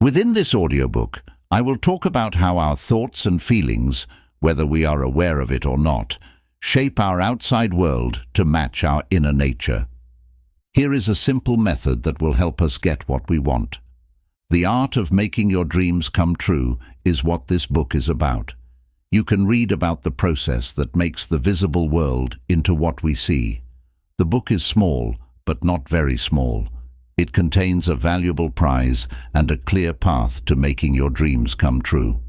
Within this audiobook, I will talk about how our thoughts and feelings, whether we are aware of it or not, shape our outside world to match our inner nature. Here is a simple method that will help us get what we want. The art of making your dreams come true is what this book is about. You can read about the process that makes the visible world into what we see. The book is small, but not very small. It contains a valuable prize and a clear path to making your dreams come true.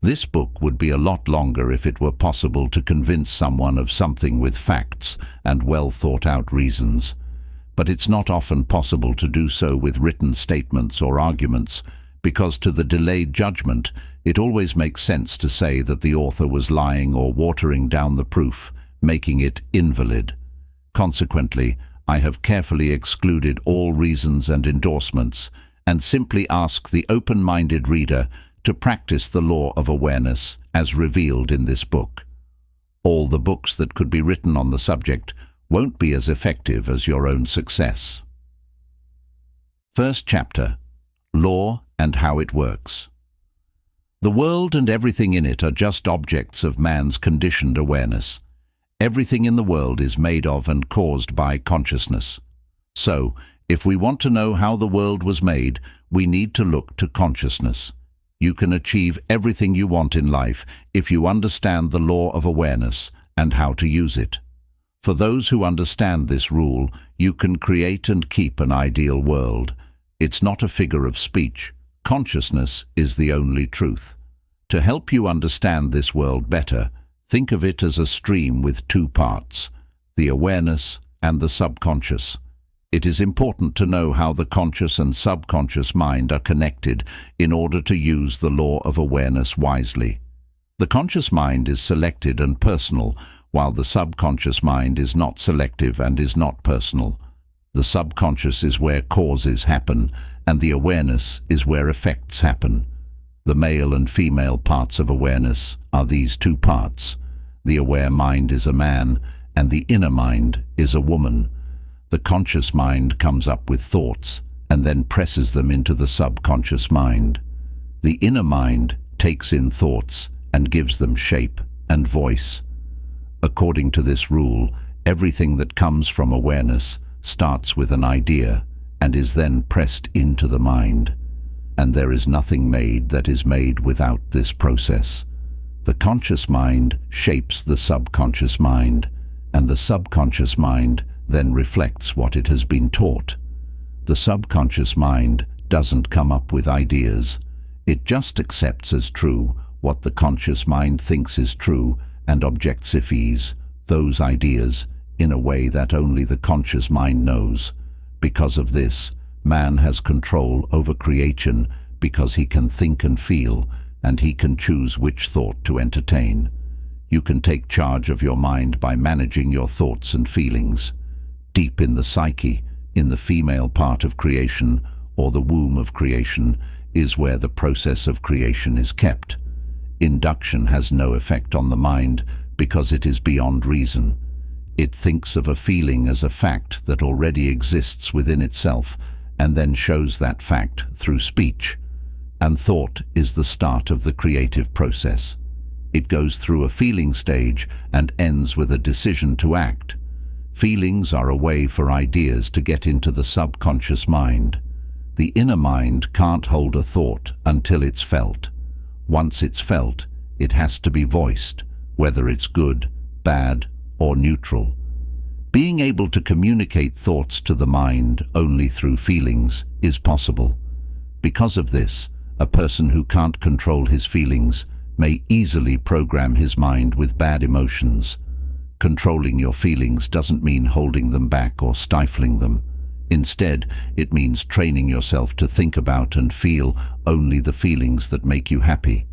This book would be a lot longer if it were possible to convince someone of something with facts and well-thought-out reasons. But it's not often possible to do so with written statements or arguments, because to the delayed judgment, it always makes sense to say that the author was lying or watering down the proof, making it invalid. Consequently, I have carefully excluded all reasons and endorsements and simply ask the open-minded reader to practice the law of awareness as revealed in this book. All the books that could be written on the subject won't be as effective as your own success. First chapter: Law and How It Works. The world and everything in it are just objects of man's conditioned awareness. Everything in the world is made of and caused by consciousness. So, if we want to know how the world was made, we need to look to consciousness. You can achieve everything you want in life if you understand the law of awareness and how to use it. For those who understand this rule, you can create and keep an ideal world. It's not a figure of speech. Consciousness is the only truth. To help you understand this world better, think of it as a stream with two parts, the awareness and the subconscious. It is important to know how the conscious and subconscious mind are connected in order to use the law of awareness wisely. The conscious mind is selected and personal, while the subconscious mind is not selective and is not personal. The subconscious is where causes happen, and the awareness is where effects happen. The male and female parts of awareness are these two parts. The aware mind is a man, and the inner mind is a woman. The conscious mind comes up with thoughts, and then presses them into the subconscious mind. The inner mind takes in thoughts and gives them shape and voice. According to this rule, everything that comes from awareness starts with an idea and is then pressed into the mind. And there is nothing made that is made without this process. The conscious mind shapes the subconscious mind, and the subconscious mind then reflects what it has been taught. The subconscious mind doesn't come up with ideas. It just accepts as true what the conscious mind thinks is true and objectifies those ideas in a way that only the conscious mind knows. Because of this, man has control over creation because he can think and feel, and he can choose which thought to entertain. You can take charge of your mind by managing your thoughts and feelings. Deep in the psyche, in the female part of creation, or the womb of creation, is where the process of creation is kept. Induction has no effect on the mind because it is beyond reason. It thinks of a feeling as a fact that already exists within itself, and then shows that fact through speech. And thought is the start of the creative process. It goes through a feeling stage and ends with a decision to act. Feelings are a way for ideas to get into the subconscious mind. The inner mind can't hold a thought until it's felt. Once it's felt, it has to be voiced, whether it's good, bad, or neutral. Being able to communicate thoughts to the mind only through feelings is possible. Because of this, a person who can't control his feelings may easily program his mind with bad emotions. Controlling your feelings doesn't mean holding them back or stifling them. Instead, it means training yourself to think about and feel only the feelings that make you happy.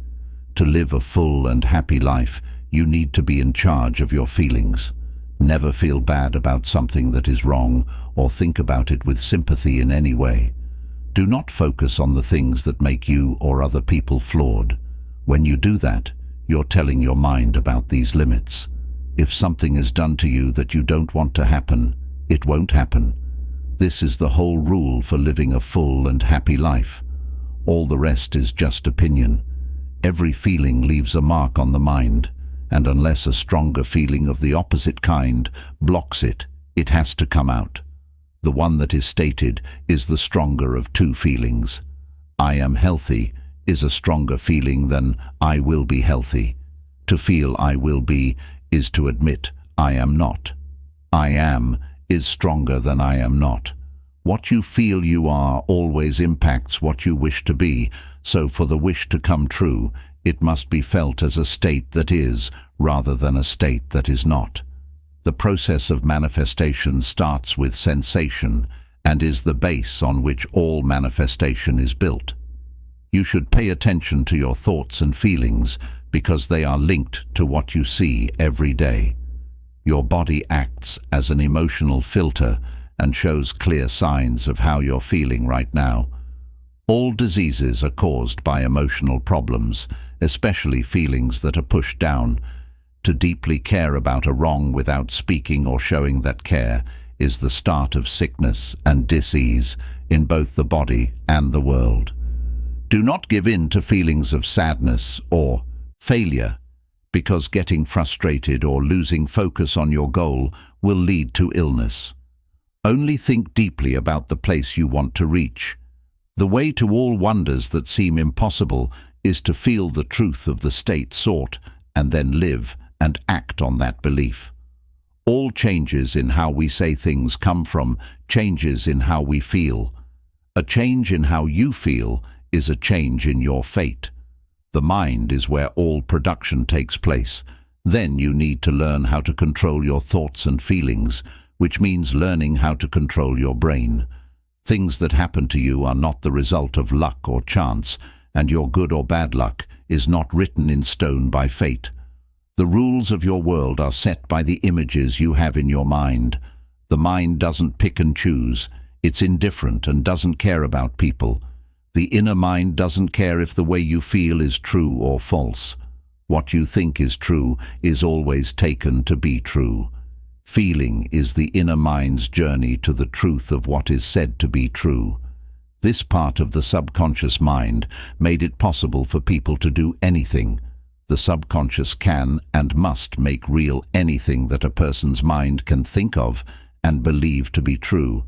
To live a full and happy life, you need to be in charge of your feelings. Never feel bad about something that is wrong or think about it with sympathy in any way. Do not focus on the things that make you or other people flawed. When you do that, you're telling your mind about these limits. If something is done to you that you don't want to happen, it won't happen. This is the whole rule for living a full and happy life. All the rest is just opinion. Every feeling leaves a mark on the mind, and unless a stronger feeling of the opposite kind blocks it, it has to come out. The one that is stated is the stronger of two feelings. I am healthy is a stronger feeling than I will be healthy. To feel I will be is to admit I am not. I am is stronger than I am not. What you feel you are always impacts what you wish to be, so for the wish to come true, it must be felt as a state that is, rather than a state that is not. The process of manifestation starts with sensation and is the base on which all manifestation is built. You should pay attention to your thoughts and feelings because they are linked to what you see every day. Your body acts as an emotional filter and shows clear signs of how you're feeling right now. All diseases are caused by emotional problems, especially feelings that are pushed down. To deeply care about a wrong without speaking or showing that care is the start of sickness and disease in both the body and the world. Do not give in to feelings of sadness or failure, because getting frustrated or losing focus on your goal will lead to illness. Only think deeply about the place you want to reach. The way to all wonders that seem impossible is to feel the truth of the state sought and then live and act on that belief. All changes in how we say things come from changes in how we feel. A change in how you feel is a change in your fate. The mind is where all production takes place. Then you need to learn how to control your thoughts and feelings, which means learning how to control your brain. Things that happen to you are not the result of luck or chance, and your good or bad luck is not written in stone by fate. The rules of your world are set by the images you have in your mind. The mind doesn't pick and choose. It's indifferent and doesn't care about people. The inner mind doesn't care if the way you feel is true or false. What you think is true is always taken to be true. Feeling is the inner mind's journey to the truth of what is said to be true. This part of the subconscious mind made it possible for people to do anything. The subconscious can and must make real anything that a person's mind can think of and believe to be true.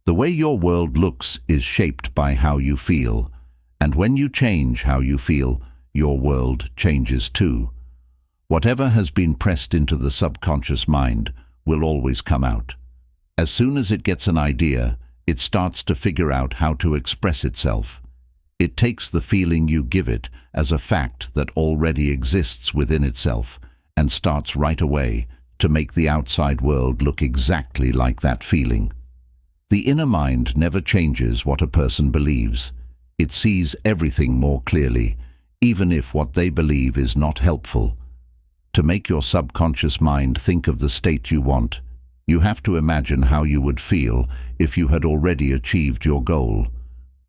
The way your world looks is shaped by how you feel, and when you change how you feel, your world changes too. Whatever has been pressed into the subconscious mind will always come out. As soon as it gets an idea, it starts to figure out how to express itself. It takes the feeling you give it as a fact that already exists within itself and starts right away to make the outside world look exactly like that feeling. The inner mind never changes what a person believes. It sees everything more clearly, even if what they believe is not helpful. To make your subconscious mind think of the state you want, you have to imagine how you would feel if you had already achieved your goal.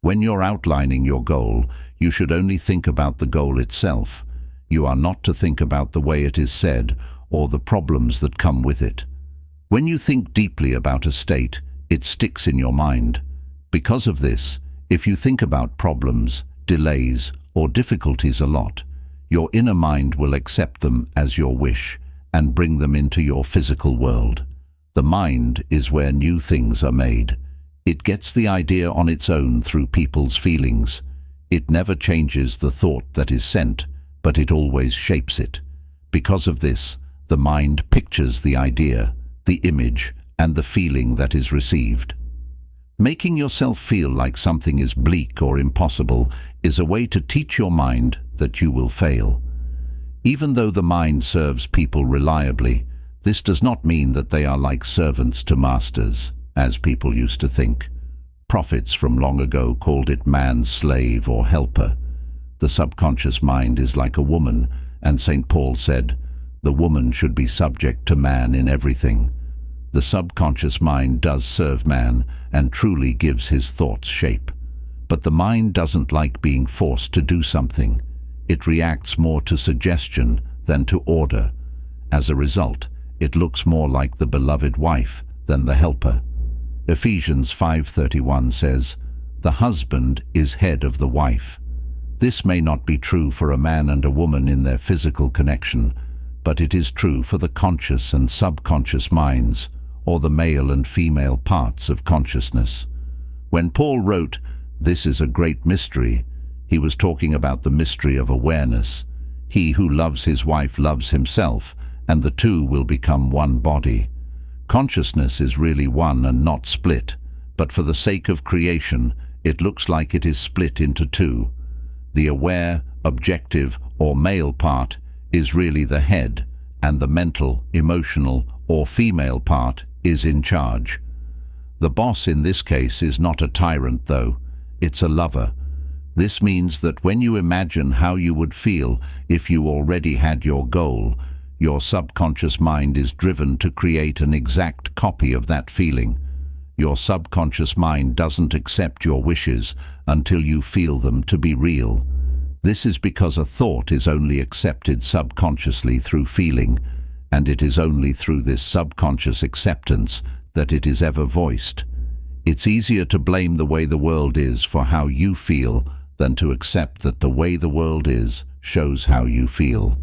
When you're outlining your goal, you should only think about the goal itself. You are not to think about the way it is said or the problems that come with it. When you think deeply about a state, it sticks in your mind. Because of this, if you think about problems, delays, or difficulties a lot, your inner mind will accept them as your wish and bring them into your physical world. The mind is where new things are made. It gets the idea on its own through people's feelings. It never changes the thought that is sent, but it always shapes it. Because of this, the mind pictures the idea, the image, and the feeling that is received. Making yourself feel like something is bleak or impossible is a way to teach your mind that you will fail. Even though the mind serves people reliably, this does not mean that they are like servants to masters, as people used to think. Prophets from long ago called it man's slave or helper. The subconscious mind is like a woman, and St. Paul said, "The woman should be subject to man in everything." The subconscious mind does serve man and truly gives his thoughts shape. But the mind doesn't like being forced to do something. It reacts more to suggestion than to order. As a result, it looks more like the beloved wife than the helper. Ephesians 5:31 says, the husband is head of the wife. This may not be true for a man and a woman in their physical connection, but it is true for the conscious and subconscious minds, or the male and female parts of consciousness. When Paul wrote, "This is a great mystery," he was talking about the mystery of awareness. He who loves his wife loves himself, and the two will become one body. Consciousness is really one and not split, but for the sake of creation, it looks like it is split into two. The aware, objective, or male part is really the head, and the mental, emotional, or female part is in charge. The boss in this case is not a tyrant, though. It's a lover. This means that when you imagine how you would feel if you already had your goal, your subconscious mind is driven to create an exact copy of that feeling. Your subconscious mind doesn't accept your wishes until you feel them to be real. This is because a thought is only accepted subconsciously through feeling, and it is only through this subconscious acceptance that it is ever voiced. It's easier to blame the way the world is for how you feel than to accept that the way the world is shows how you feel.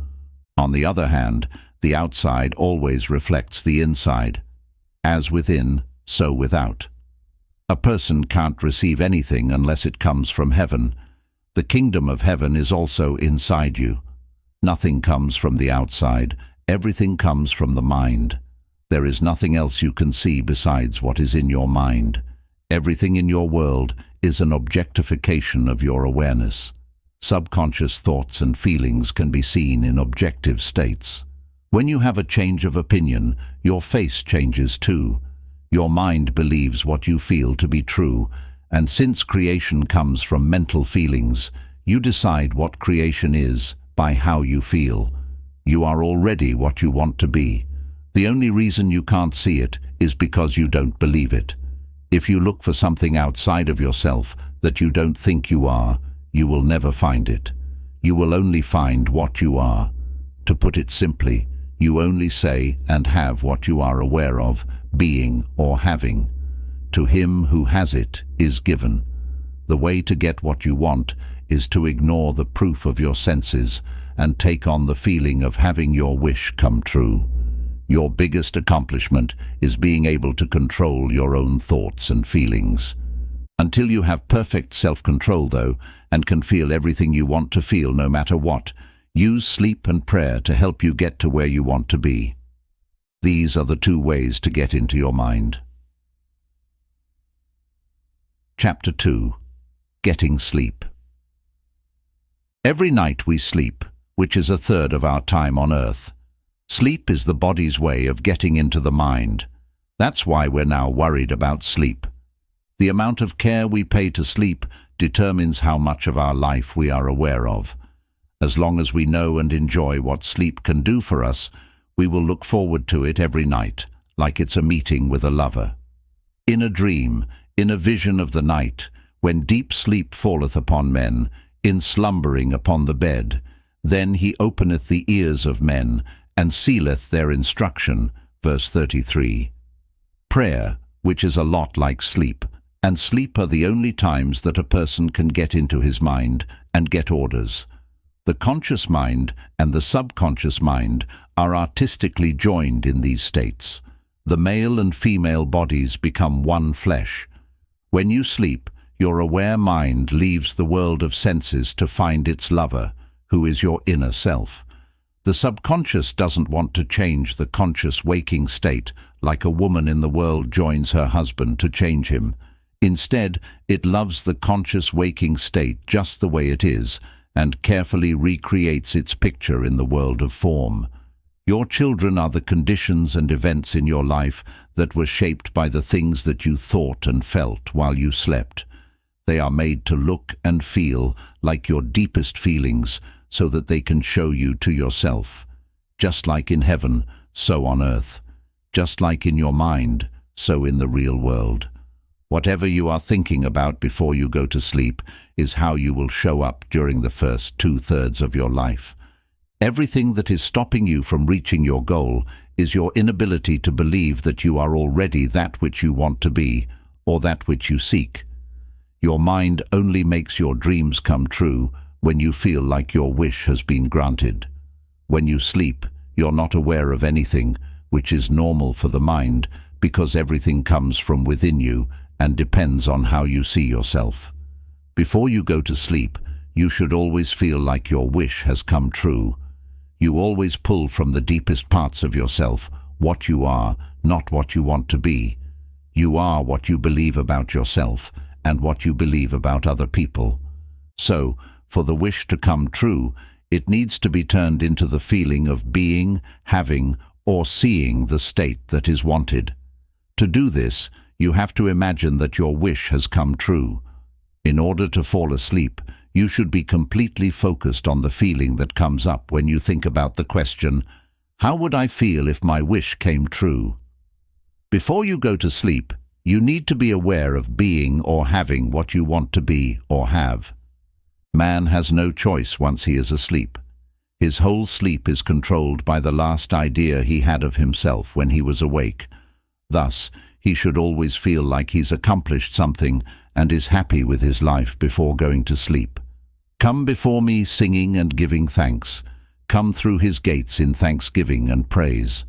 On the other hand, the outside always reflects the inside. As within, so without. A person can't receive anything unless it comes from heaven. The kingdom of heaven is also inside you. Nothing comes from the outside. Everything comes from the mind. There is nothing else you can see besides what is in your mind. Everything in your world is an objectification of your awareness. Subconscious thoughts and feelings can be seen in objective states. When you have a change of opinion, your face changes too. Your mind believes what you feel to be true, and since creation comes from mental feelings, you decide what creation is by how you feel. You are already what you want to be. The only reason you can't see it is because you don't believe it. If you look for something outside of yourself that you don't think you are, you will never find it. You will only find what you are. To put it simply, you only say and have what you are aware of, being or having. To him who has it is given. The way to get what you want is to ignore the proof of your senses and take on the feeling of having your wish come true. Your biggest accomplishment is being able to control your own thoughts and feelings. Until you have perfect self-control, though, and can feel everything you want to feel no matter what, use sleep and prayer to help you get to where you want to be. These are the two ways to get into your mind. Chapter 2. Getting Sleep. Every night we sleep, which is a third of our time on earth. Sleep is the body's way of getting into the mind. That's why we're now worried about sleep. The amount of care we pay to sleep determines how much of our life we are aware of. As long as we know and enjoy what sleep can do for us, we will look forward to it every night, like it's a meeting with a lover. In a dream, in a vision of the night, when deep sleep falleth upon men, in slumbering upon the bed, then he openeth the ears of men, and sealeth their instruction. Verse 33. Prayer, which is a lot like sleep, and sleep are the only times that a person can get into his mind and get orders. The conscious mind and the subconscious mind are artistically joined in these states. The male and female bodies become one flesh. When you sleep, your aware mind leaves the world of senses to find its lover, who is your inner self. The subconscious doesn't want to change the conscious waking state like a woman in the world joins her husband to change him. Instead, it loves the conscious waking state just the way it is and carefully recreates its picture in the world of form. Your children are the conditions and events in your life that were shaped by the things that you thought and felt while you slept. They are made to look and feel like your deepest feelings, so that they can show you to yourself. Just like in heaven, so on earth. Just like in your mind, so in the real world. Whatever you are thinking about before you go to sleep is how you will show up during the first 2/3 of your life. Everything that is stopping you from reaching your goal is your inability to believe that you are already that which you want to be, or that which you seek. Your mind only makes your dreams come true when you feel like your wish has been granted. When you sleep, you're not aware of anything, which is normal for the mind, because everything comes from within you and depends on how you see yourself. Before you go to sleep, you should always feel like your wish has come true. You always pull from the deepest parts of yourself what you are, not what you want to be. You are what you believe about yourself and what you believe about other people. So, for the wish to come true, it needs to be turned into the feeling of being, having, or seeing the state that is wanted. To do this, you have to imagine that your wish has come true. In order to fall asleep, you should be completely focused on the feeling that comes up when you think about the question, how would I feel if my wish came true? Before you go to sleep, you need to be aware of being or having what you want to be or have. Man has no choice once he is asleep. His whole sleep is controlled by the last idea he had of himself when he was awake. Thus, he should always feel like he's accomplished something and is happy with his life before going to sleep. Come before me singing and giving thanks. Come through his gates in thanksgiving and praise.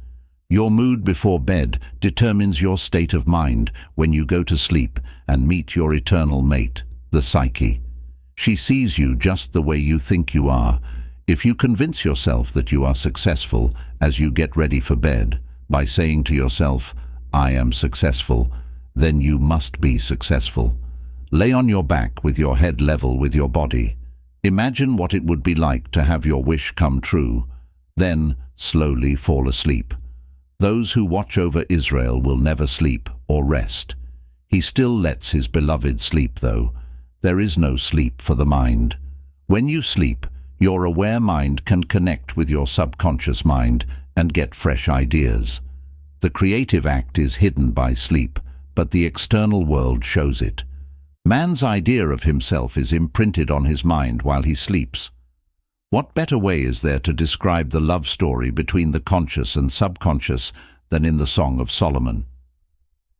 Your mood before bed determines your state of mind when you go to sleep and meet your eternal mate, the psyche. She sees you just the way you think you are. If you convince yourself that you are successful as you get ready for bed by saying to yourself, I am successful, then you must be successful. Lay on your back with your head level with your body. Imagine what it would be like to have your wish come true. Then slowly fall asleep. Those who watch over Israel will never sleep or rest. He still lets his beloved sleep, though. There is no sleep for the mind. When you sleep, your aware mind can connect with your subconscious mind and get fresh ideas. The creative act is hidden by sleep, but the external world shows it. Man's idea of himself is imprinted on his mind while he sleeps. What better way is there to describe the love story between the conscious and subconscious than in the Song of Solomon?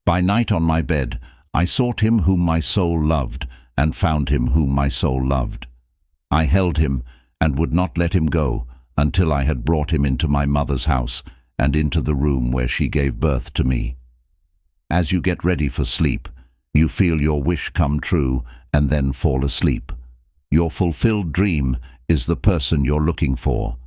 By night on my bed, I sought him whom my soul loved, and found him whom my soul loved. I held him, and would not let him go, until I had brought him into my mother's house, and into the room where she gave birth to me. As you get ready for sleep, you feel your wish come true, and then fall asleep. Your fulfilled dream is the person you're looking for.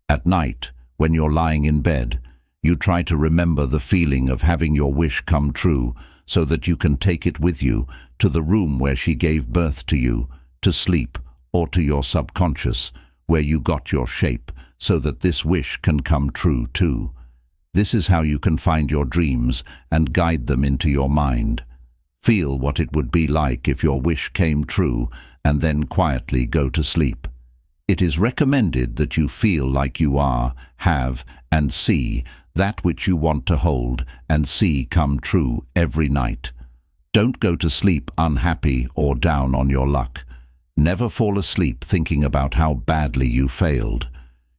At night, when you're lying in bed, you try to remember the feeling of having your wish come true, so that you can take it with you to the room where she gave birth to you, to sleep, or to your subconscious, where you got your shape, so that this wish can come true too. This is how you can find your dreams and guide them into your mind. Feel what it would be like if your wish came true, and then quietly go to sleep. It is recommended that you feel like you are, have, and see that which you want to hold and see come true every night. Don't go to sleep unhappy or down on your luck. Never fall asleep thinking about how badly you failed.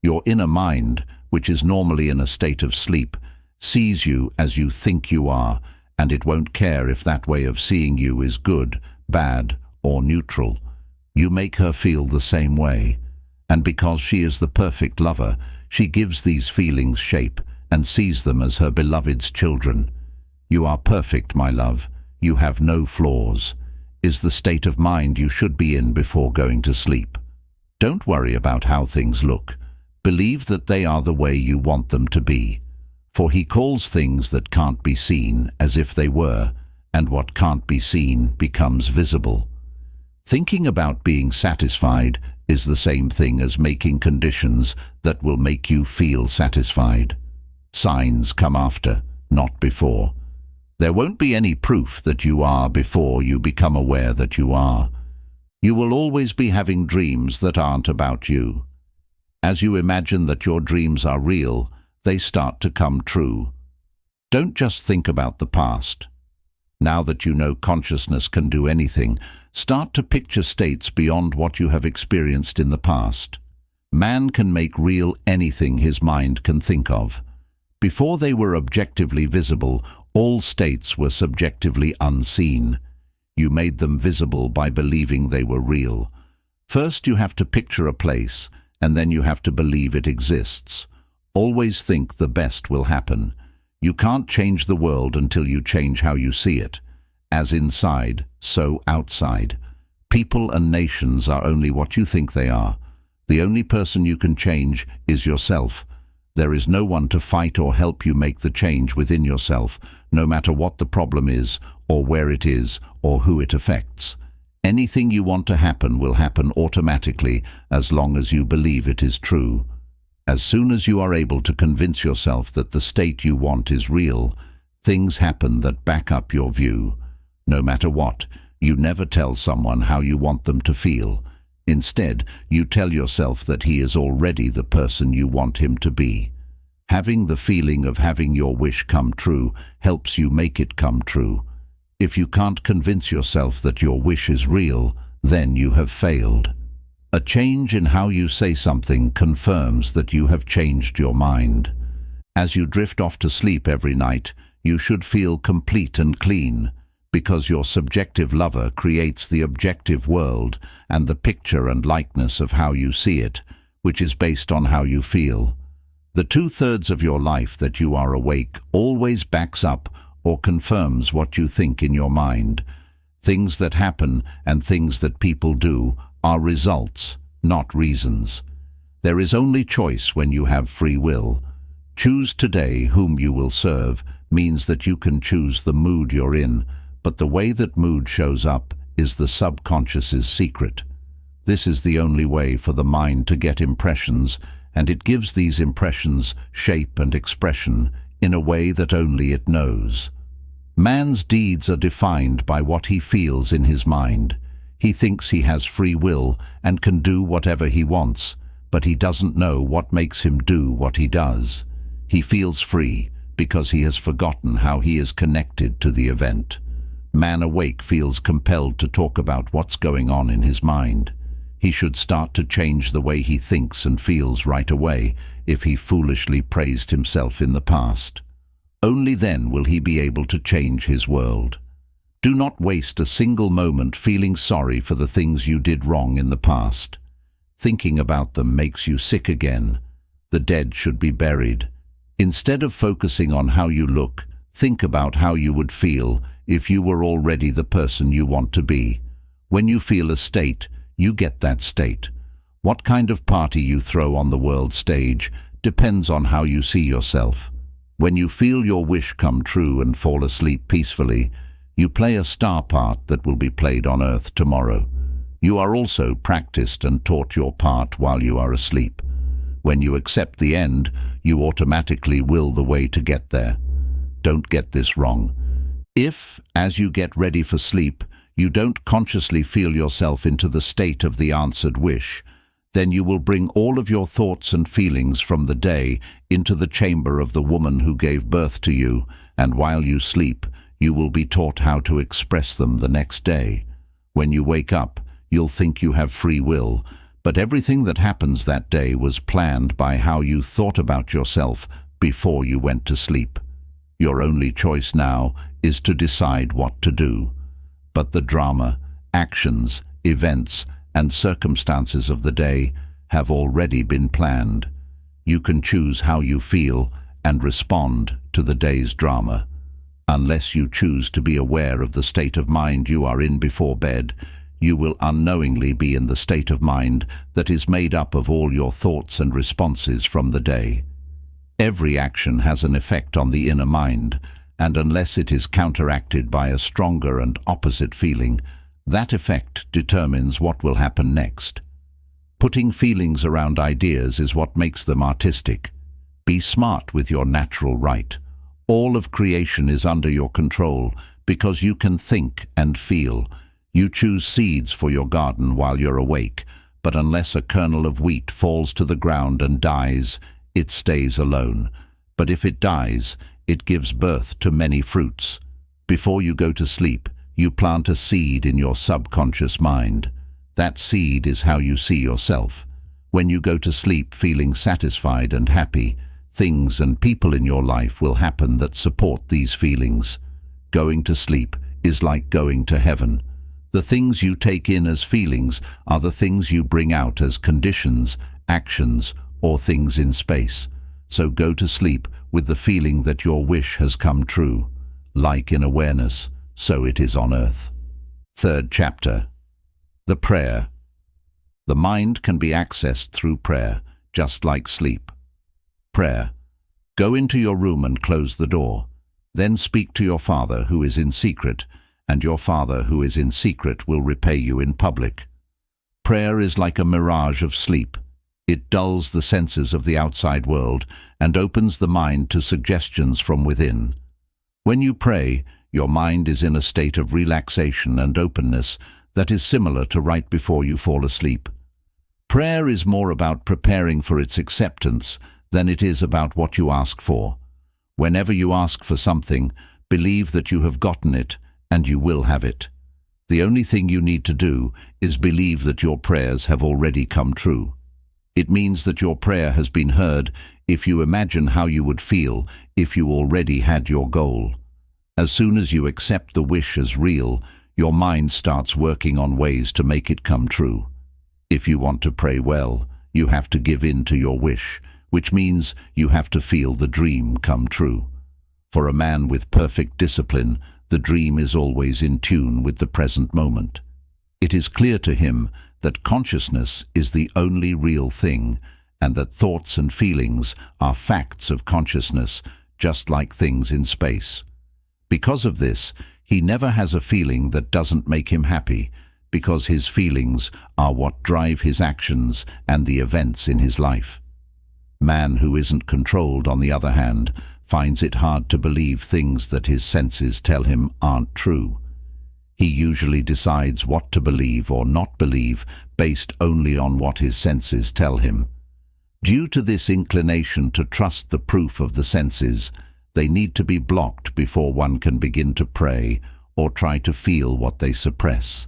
Your inner mind, which is normally in a state of sleep, sees you as you think you are, and it won't care if that way of seeing you is good, bad, or neutral. You make her feel the same way. And because she is the perfect lover, she gives these feelings shape and sees them as her beloved's children. You are perfect, my love. You have no flaws, is the state of mind you should be in before going to sleep. Don't worry about how things look. Believe that they are the way you want them to be. For he calls things that can't be seen as if they were, and what can't be seen becomes visible. Thinking about being satisfied is the same thing as making conditions that will make you feel satisfied. Signs come after, not before. There won't be any proof that you are before you become aware that you are. You will always be having dreams that aren't about you. As you imagine that your dreams are real, they start to come true. Don't just think about the past. Now that you know consciousness can do anything, start to picture states beyond what you have experienced in the past. Man can make real anything his mind can think of. Before they were objectively visible, all states were subjectively unseen. You made them visible by believing they were real. First you have to picture a place, and then you have to believe it exists. Always think the best will happen. You can't change the world until you change how you see it. As inside, so outside. People and nations are only what you think they are. The only person you can change is yourself. There is no one to fight or help you make the change within yourself, no matter what the problem is, or where it is, or who it affects. Anything you want to happen will happen automatically as long as you believe it is true. As soon as you are able to convince yourself that the state you want is real, things happen that back up your view. No matter what, you never tell someone how you want them to feel. Instead, you tell yourself that he is already the person you want him to be. Having the feeling of having your wish come true helps you make it come true. If you can't convince yourself that your wish is real, then you have failed. A change in how you say something confirms that you have changed your mind. As you drift off to sleep every night, you should feel complete and clean, because your subjective lover creates the objective world and the picture and likeness of how you see it, which is based on how you feel. The 2/3 of your life that you are awake always backs up or confirms what you think in your mind. Things that happen and things that people do are results, not reasons. There is only choice when you have free will. Choose today whom you will serve means that you can choose the mood you're in, but the way that mood shows up is the subconscious's secret. This is the only way for the mind to get impressions, and it gives these impressions shape and expression in a way that only it knows. Man's deeds are defined by what he feels in his mind. He thinks he has free will and can do whatever he wants, but he doesn't know what makes him do what he does. He feels free because he has forgotten how he is connected to the event. Man awake feels compelled to talk about what's going on in his mind. He should start to change the way he thinks and feels right away if he foolishly praised himself in the past. Only then will he be able to change his world. Do not waste a single moment feeling sorry for the things you did wrong in the past. Thinking about them makes you sick again. The dead should be buried. Instead of focusing on how you look, think about how you would feel if you were already the person you want to be. When you feel a state, you get that state. What kind of party you throw on the world stage depends on how you see yourself. When you feel your wish come true and fall asleep peacefully, you play a star part that will be played on earth tomorrow. You are also practiced and taught your part while you are asleep. When you accept the end, you automatically will the way to get there. Don't get this wrong. If, as you get ready for sleep, you don't consciously feel yourself into the state of the answered wish, then you will bring all of your thoughts and feelings from the day into the chamber of the woman who gave birth to you, and while you sleep, you will be taught how to express them the next day. When you wake up, you'll think you have free will, but everything that happens that day was planned by how you thought about yourself before you went to sleep. Your only choice now is to decide what to do. But the drama, actions, events, and circumstances of the day have already been planned. You can choose how you feel and respond to the day's drama. Unless you choose to be aware of the state of mind you are in before bed, you will unknowingly be in the state of mind that is made up of all your thoughts and responses from the day. Every action has an effect on the inner mind, and unless it is counteracted by a stronger and opposite feeling, that effect determines what will happen next. Putting feelings around ideas is what makes them artistic. Be smart with your natural right. All of creation is under your control because you can think and feel. You choose seeds for your garden while you're awake, but unless a kernel of wheat falls to the ground and dies, it stays alone. But if it dies, it gives birth to many fruits. Before you go to sleep, you plant a seed in your subconscious mind. That seed is how you see yourself. When you go to sleep feeling satisfied and happy, things and people in your life will happen that support these feelings. Going to sleep is like going to heaven. The things you take in as feelings are the things you bring out as conditions, actions, or things in space. So go to sleep with the feeling that your wish has come true. Like in awareness, so it is on earth. Third chapter. The prayer. The mind can be accessed through prayer, just like sleep. Prayer. Go into your room and close the door. Then speak to your Father who is in secret, and your Father who is in secret will repay you in public. Prayer is like a mirage of sleep. It dulls the senses of the outside world and opens the mind to suggestions from within. When you pray, your mind is in a state of relaxation and openness that is similar to right before you fall asleep. Prayer is more about preparing for its acceptance than it is about what you ask for. Whenever you ask for something, believe that you have gotten it and you will have it. The only thing you need to do is believe that your prayers have already come true. It means that your prayer has been heard if you imagine how you would feel if you already had your goal. As soon as you accept the wish as real, your mind starts working on ways to make it come true. If you want to pray well, you have to give in to your wish, which means you have to feel the dream come true. For a man with perfect discipline, the dream is always in tune with the present moment. It is clear to him that consciousness is the only real thing, and that thoughts and feelings are facts of consciousness, just like things in space. Because of this, he never has a feeling that doesn't make him happy, because his feelings are what drive his actions and the events in his life. Man who isn't controlled, on the other hand, finds it hard to believe things that his senses tell him aren't true. He usually decides what to believe or not believe based only on what his senses tell him. Due to this inclination to trust the proof of the senses, they need to be blocked before one can begin to pray or try to feel what they suppress.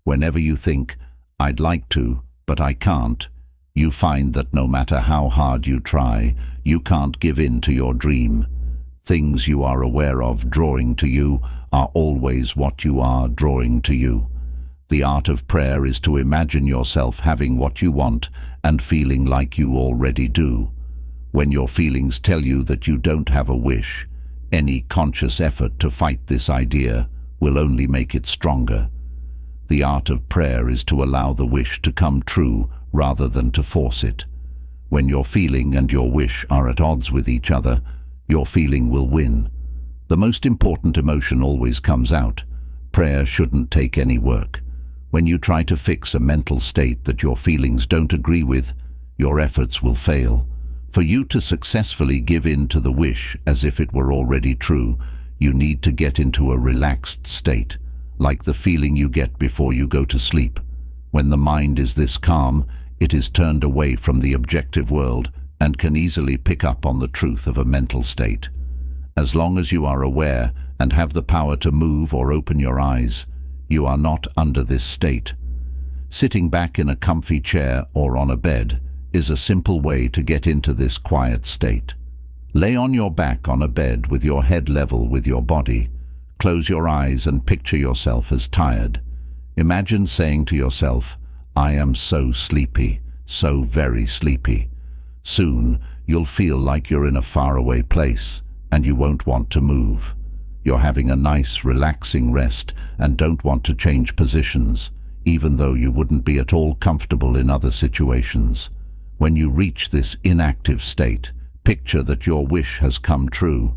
Whenever you think, "I'd like to, but I can't," you find that no matter how hard you try, you can't give in to your dream. Things you are aware of drawing to you are always what you are drawing to you. The art of prayer is to imagine yourself having what you want and feeling like you already do. When your feelings tell you that you don't have a wish, any conscious effort to fight this idea will only make it stronger. The art of prayer is to allow the wish to come true rather than to force it. When your feeling and your wish are at odds with each other, your feeling will win. The most important emotion always comes out. Prayer shouldn't take any work. When you try to fix a mental state that your feelings don't agree with, your efforts will fail. For you to successfully give in to the wish as if it were already true, you need to get into a relaxed state, like the feeling you get before you go to sleep. When the mind is this calm, it is turned away from the objective world and can easily pick up on the truth of a mental state. As long as you are aware and have the power to move or open your eyes, you are not under this state. Sitting back in a comfy chair or on a bed is a simple way to get into this quiet state. Lay on your back on a bed with your head level with your body. Close your eyes and picture yourself as tired. Imagine saying to yourself, "I am so sleepy, so very sleepy." Soon, you'll feel like you're in a faraway place, and you won't want to move. You're having a nice, relaxing rest and don't want to change positions, even though you wouldn't be at all comfortable in other situations. When you reach this inactive state, picture that your wish has come true.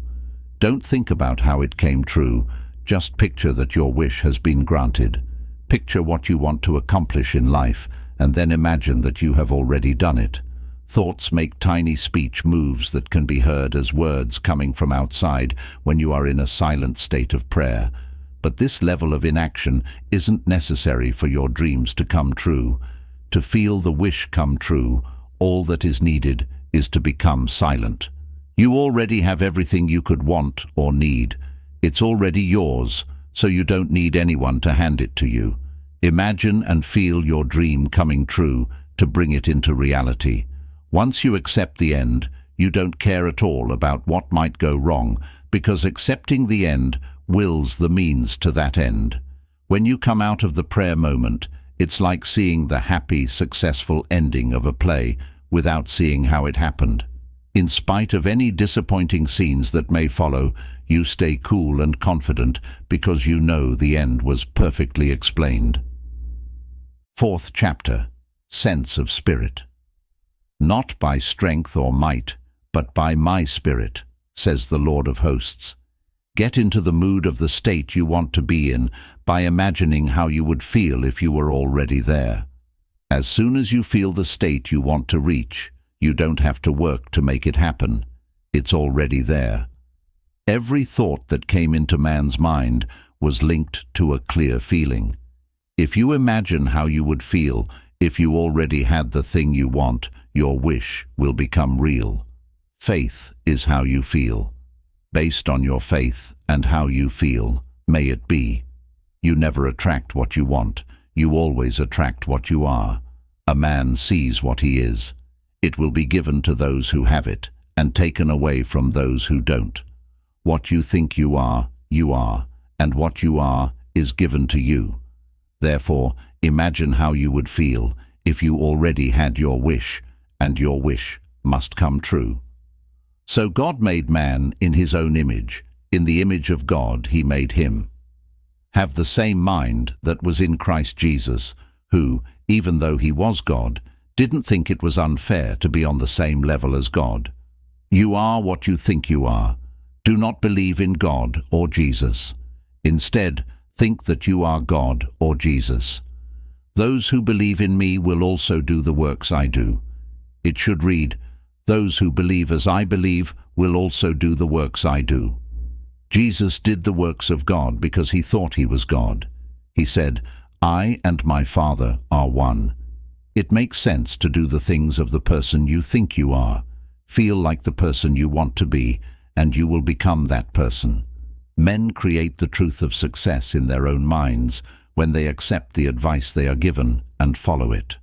Don't think about how it came true, just picture that your wish has been granted. Picture what you want to accomplish in life, and then imagine that you have already done it. Thoughts make tiny speech moves that can be heard as words coming from outside when you are in a silent state of prayer. But this level of inaction isn't necessary for your dreams to come true. To feel the wish come true, all that is needed is to become silent. You already have everything you could want or need. It's already yours, so you don't need anyone to hand it to you. Imagine and feel your dream coming true to bring it into reality. Once you accept the end, you don't care at all about what might go wrong, because accepting the end wills the means to that end. When you come out of the prayer moment, it's like seeing the happy, successful ending of a play without seeing how it happened. In spite of any disappointing scenes that may follow, you stay cool and confident because you know the end was perfectly explained. Fourth chapter, Sense of Spirit. Not by strength or might, but by my Spirit, says the Lord of hosts. Get into the mood of the state you want to be in by imagining how you would feel if you were already there. As soon as you feel the state you want to reach, you don't have to work to make it happen. It's already there. Every thought that came into man's mind was linked to a clear feeling. If you imagine how you would feel if you already had the thing you want, your wish will become real. Faith is how you feel. Based on your faith and how you feel, may it be. You never attract what you want. You always attract what you are. A man sees what he is. It will be given to those who have it, and taken away from those who don't. What you think you are, and what you are is given to you. Therefore, imagine how you would feel if you already had your wish, and your wish must come true. So God made man in his own image. In the image of God he made him. Have the same mind that was in Christ Jesus, who, even though he was God, didn't think it was unfair to be on the same level as God. You are what you think you are. Do not believe in God or Jesus. Instead, think that you are God or Jesus. Those who believe in me will also do the works I do. It should read, those who believe as I believe will also do the works I do. Jesus did the works of God because he thought he was God. He said, I and my Father are one. It makes sense to do the things of the person you think you are. Feel like the person you want to be, and you will become that person. Men create the truth of success in their own minds when they accept the advice they are given and follow it.